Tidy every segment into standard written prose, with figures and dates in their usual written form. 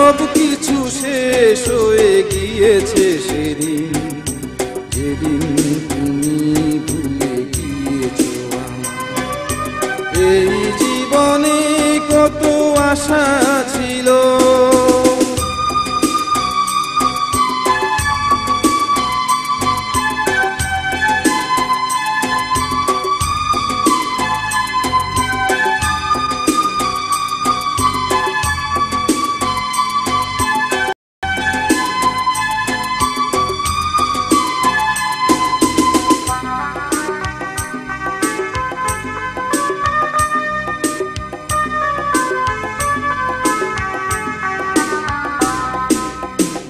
সব কিছু শেষ হয়ে গিয়েছে সেদিন, যেদিন তুমি ভুলে গিয়েছো আমার। এই জীবনে কত আশা ছিল,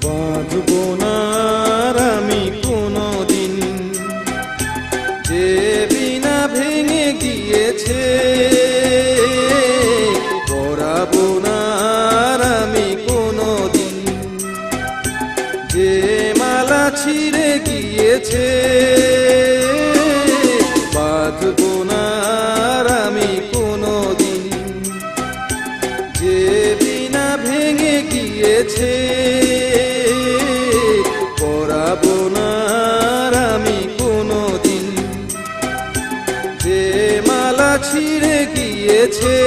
বাঁধবো না আর আমি কোনোদিন যে বিনা ভেঙে গিয়েছে, পরাবো না আর আমি কোনোদিন যে মালা ছিঁড়ে গিয়েছে। বাঁধবো না আর আমি কোনোদিন যে বিনা ভেঙে গিয়েছে, পরাবো না আর আমি কোনোদিন যে মালা ছিঁড়ে গিয়েছে।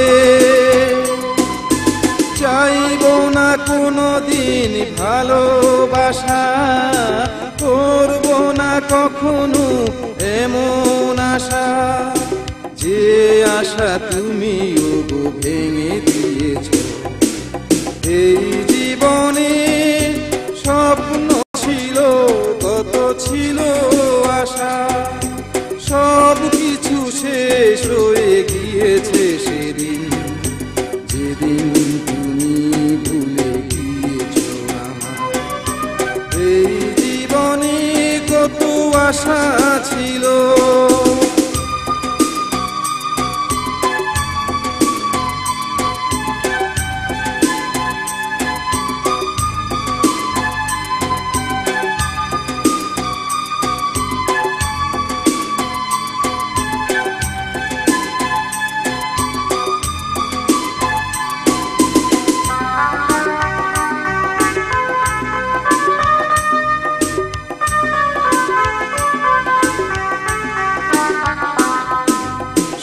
চাইবো না কোনোদিন ভালোবাসা, করবো না কখনো এমন আশা, যে আশা তুমি ওগো ভেঙে দিয়েছো। এই জীবনে স্বপ্ন ছিল, কত ছিল আশা, সব কিছু শেষ হয়ে গিয়েছে সেদিন, যেদিন তুমি ভুলে গিয়েছো আমার। এই জীবনে কত আশা ছিল,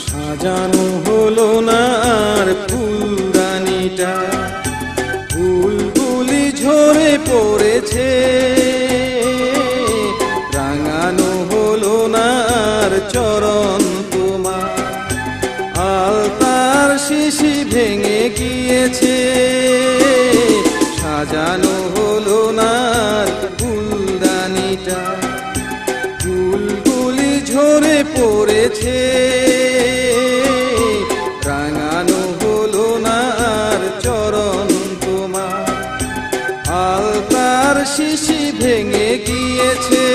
সাজানো হলো না আর ফুলদানিটা, ফুলগুলি ঝরে পড়েছে। রাঙানো হলো না আর চরণ তোমার, আলতার শিশি ভেঙে গিয়েছে। সাজানো হলো না আর ফুলদানিটা, ফুলগুলি ঝরে পড়েছে। রাঙানো হলো না আর চরণ তোমার, আলতার শিশি ভেঙে গিয়েছে।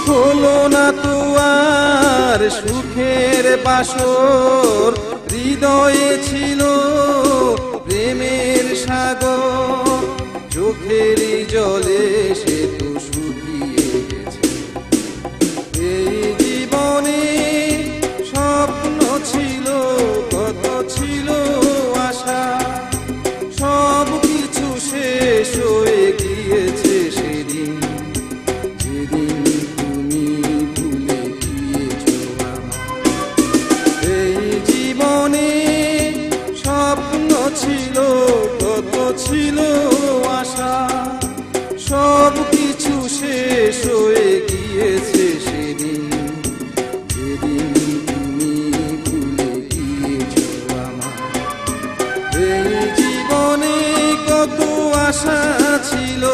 হলো না তো আর সুখের বাসর, হৃদয়ে ছিল প্রেমের সাগর, চোখেরই জলে সে তো শুকিয়ে গেছে। এই জীবনে স্বপ্ন ছিল, কত ছিল আশা, সব কিছু শেষ হয়ে গিয়েছে সেদিন, যেদিন তুমি ভুলে গিয়েছো আমার। এই জীবনে স্বপ্ন ছিল, কত ছিল আশা, সব কিছু শেষ হয়ে গিয়েছে সেদিন, যেদিন তুমি ভুলে গিয়েছো আমার। এই জীবনে কত আশা ছিল।